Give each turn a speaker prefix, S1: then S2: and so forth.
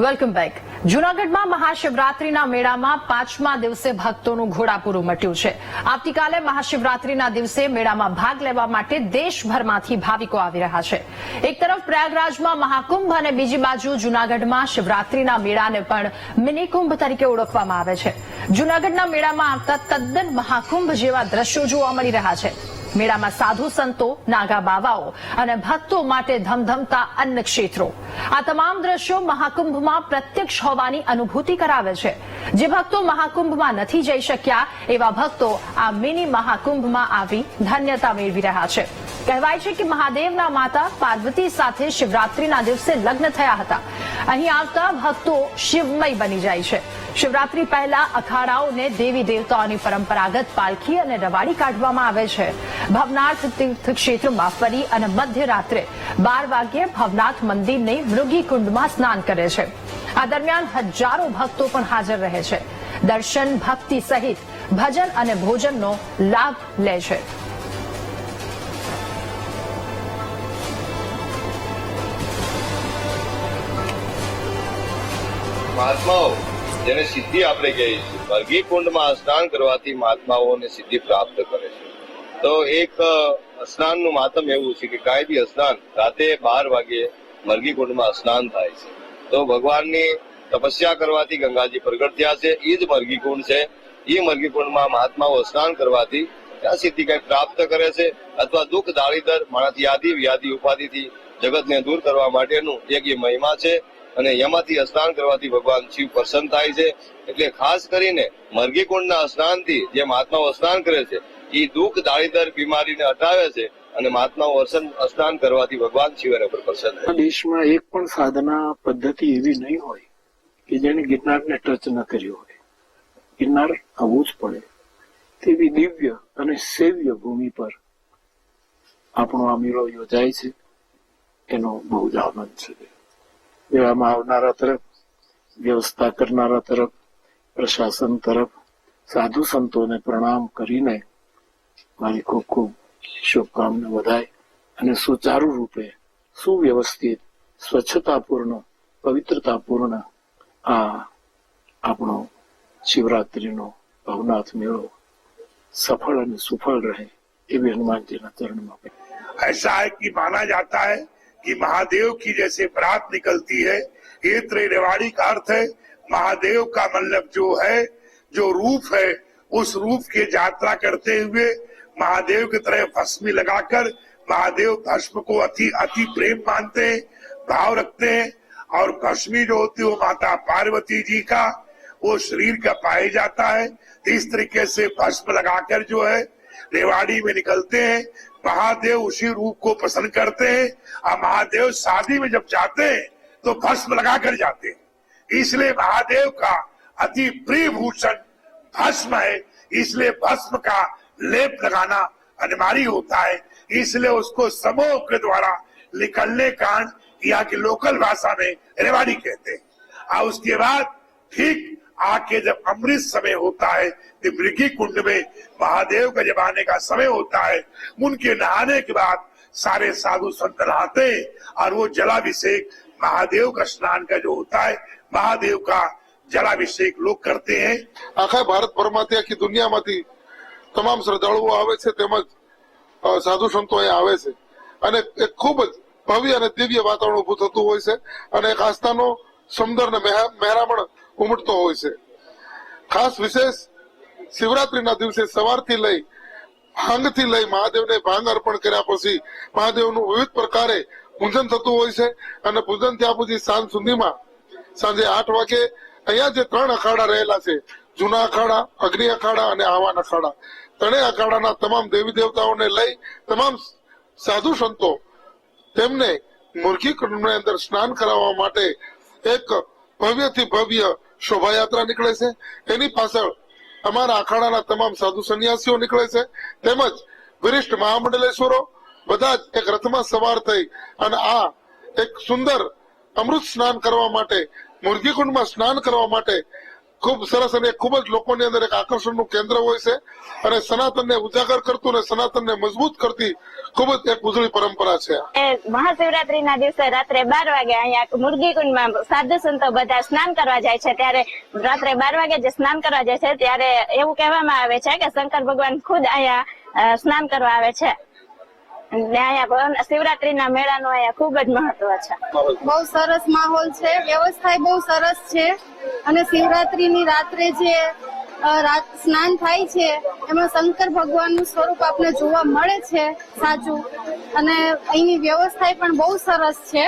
S1: Welcome back. જૂનાગઢમાં મહાશિવરાત્રીના મેળામાં 5મા દિવસે ભક્તોનું ઘોડાપૂરું મટ્યું છે. આવતીકાલે મહાશિવરાત્રીના દિવસે મેળામાં ભાગ લેવા માટે દેશભરમાંથી ભાવિકો આવી રહ્યા છે. એક તરફ પ્રયાગરાજમાં મહાકુંભ અને બીજી બાજુ જૂનાગઢમાં શિવરાત્રીના મેળાને પણ મિની કુંભ તરીકે ઓળખવામાં આવે છે. જૂનાગઢના મેળામાં આવતા તદ્દન મહાકુંભ જેવા દ્રશ્યો જોવા મળી રહ્યા છે. મેળામાં સાધુ સંતો, નાગા બાવાઓ અને ભક્તો માટે ધમધમતા અન્ન ક્ષેત્રો. આ તમામ દ્રશ્યો મહાકુંભમાં પ્રત્યક્ષ હોવાની અનુભૂતિ કરાવે છે. જે ભક્તો મહાકુંભમાં નથી જઈ શક્યા એવા ભક્તો આ મિની મહાકુંભમાં આવી ધન્યતા મેળવી રહ્યા છે. કહેવાય છે કે મહાદેવના માતા પાર્વતી સાથે શિવરાત્રીના દિવસે લગ્ન થયા હતા. અહીં આવતા ભક્તો શિવમય બની જાય છે. શિવરાત્રી પહેલા અખાડાઓને દેવી દેવતાઓની પરંપરાગત પાલખી અને રવાડી કાઢવામાં આવે છે. ભવનાથ તીર્થ ક્ષેત્રમાં ફરી અને મધ્યરાત્રે 12 વાગ્યે ભવનાથ મંદિરની મૃગી કુંડમાં સ્નાન કરે છે. આ દરમિયાન હજારો ભક્તો પણ હાજર રહે છે. દર્શન, ભક્તિ સહિત ભજન અને ભોજનનો લાભ લે છે.
S2: મહાત્માઓ જેને સિદ્ધિ આપણે કહીએ છીએ, મરઘી કુંડમાં સ્નાન કરવાથી મહાત્માઓને સિદ્ધિ પ્રાપ્ત કરે છે. તો એક સ્નાનનું મહાત્મ એવું છે કે કાંઈ બી સ્નાન રાતે 12 વાગે મરઘી કુંડમાં સ્નાન થાય છે. તો ભગવાનની તપસ્યા કરવાથી ગંગાજી પ્રગટ થયા છે. એ જ મરઘી કુંડ છે. એ મરઘી કુંડમાં મહાત્માઓ સ્નાન કરવાથી ત્યાં સિદ્ધિ કંઈ પ્રાપ્ત કરે છે અથવા દુઃખ દારિદ્ર માણસ યાદી વ્યાધિ ઉપાધિથી જગતને દૂર કરવા માટેનું એક એ મહિમા છે. અને એમાંથી સ્નાન કરવાથી ભગવાન શિવ પ્રસન્ન થાય છે. એટલે ખાસ કરીને મરઘી કુંડના સ્નાનથી જે મહાત્માઓ સ્નાન કરે છે એ દુઃખ દારિદ્ર બીમારીને હટાવે છે અને મહાત્માઓ સ્નાન કરવાથી ભગવાન શિવ એના પર પ્રસન્ન થાય.
S3: દેશમાં એક પણ સાધના પદ્ધતિ એવી નહીં હોય કે જેને ગિરનારને ટચ ન કર્યો હોય. ગિરનાર આવવું જ પડે તેવી દિવ્ય અને સેવ્ય ભૂમિ પર આપણો આ મેળો યોજાય છે. એનો બહુ જ આનંદ છે. મેળામાં આવનારા તરફ, વ્યવસ્થા કરનારા તરફ, પ્રશાસન તરફ સાધુ સંતોને પ્રણામ કરીને મારી ખૂબ ખૂબ શુભકામના વધાય અને સુચારુ રૂપે સુવ્યવસ્થિત, સ્વચ્છતાપૂર્ણ, પવિત્રતાપૂર્ણ આ આપણો શિવરાત્રીનો ભવનાથ મેળો સફળ અને સુફળ રહે એવી હનુમાનજીના ચરણમાં.
S4: ऐसा है कि माना जाता है कि महादेव की जैसे बारात निकलती है, ये रेवाड़ी का अर्थ है महादेव का मतलब जो है, जो रूप है, उस रूप की यात्रा करते हुए महादेव की तरह भस्मी लगाकर महादेव भस्म को अति प्रेम मानते हैं, भाव रखते हैं. और भस्मी जो होती है वो माता पार्वती जी का वो शरीर का पाया जाता है. इस तरीके से भस्म लगाकर जो है रेवाड़ी में निकलते हैं. महादेव उसी रूप को पसंद करते हैं. और महादेव शादी में जब जाते हैं तो भस्म लगाकर जाते हैं. इसलिए महादेव का अति प्रिय भूषण भस्म है. इसलिए भस्म का लेप लगाना अनिवार्य होता है. इसलिए उसको समूह के द्वारा निकलने कारण यहाँ की लोकल भाषा में रेवाड़ी कहते हैं. और उसके बाद ठीक आके जब अमृत समय होता है तो मृगी कुंड में महादेव का जब आने का समय होता है, उनके नहाने के बाद सारे साधु संत नहाते हैं और वो जलाभिषेक महादेव का स्नान का जो होता है, महादेव का जलाभिषेक लोग करते हैं.
S5: આખા ભારત ભરમાંથી, આખી દુનિયામાંથી તમામ શ્રદ્ધાળુઓ આવે છે, તેમજ સાધુ સંતો અહીંયા આવે છે અને એક ખૂબ જ ભવ્ય અને દિવ્ય વાતાવરણ ઉભું થતું હોય છે અને એક આસ્થાનો સુંદર ને મહેરામણ ઉમટતો હોય છે. ખાસ વિશેષ શિવરાત્રીના દિવસે સવારથી લઈ ભાંગથી લઈ મહાદેવને ભાંગ અર્પણ કર્યા પછી મહાદેવનું વિવિધ પ્રકારે પૂજન થતું હોય છે અને પૂજન થયા પછી સાંજ સુધીમાં સાંજે 8 વાગે અહીંયા જે 3 અખાડા રહેલા છે, જૂના અખાડા, અગ્નિ અખાડા અને આવાન અખાડા, ત્રણેય અખાડાના તમામ દેવી દેવતાઓને લઈ તમામ સાધુ સંતો તેમને મુરઘી કુંડની અંદર સ્નાન કરાવવા માટે એક ભવ્યથી ભવ્ય શોભાયાત્રા નીકળે છે. એની પાછળ અમારા અખાડાના તમામ સાધુ સંન્યાસીઓ નીકળે છે, તેમજ વરિષ્ઠ મહામંડલેશ્વરો બધા જ એક રથમાં સવાર થઈ અને આ એક સુંદર અમૃત સ્નાન કરવા માટે, મુરઘી કુંડમાં સ્નાન કરવા માટે ખૂબ સરસ અને ખૂબ જ લોકોની અંદર એક આકર્ષણનું કેન્દ્ર હોય છે અને સનાતનને ઉજાગર કરતું અને સનાતનને મજબૂત કરતી ખૂબ જ એક ઉજળી પરંપરા છે.
S6: મહાશિવરાત્રીના દિવસે રાત્રે 12 વાગે અહીંયા મુરગીકુંડમાં સાધુ સંતો બધા સ્નાન કરવા જાય છે. ત્યારે રાત્રે 12 વાગે જે સ્નાન કરવા જાય છે ત્યારે એવું કહેવામાં આવે છે કે શંકર ભગવાન ખુદ અહીંયા સ્નાન કરવા આવે છે. અહીંયા શિવરાત્રીના મેળાનું અહીંયા ખૂબ જ મહત્વ છે.
S7: બહુ સરસ માહોલ છે, વ્યવસ્થા બહુ સરસ છે અને શિવરાત્રીની રાત્રે જે સ્નાન થાય છે એમાં શંકર ભગવાનનું સ્વરૂપ આપણે જોવા મળે છે સાચું, અને અહીંની વ્યવસ્થા પણ બહુ સરસ છે.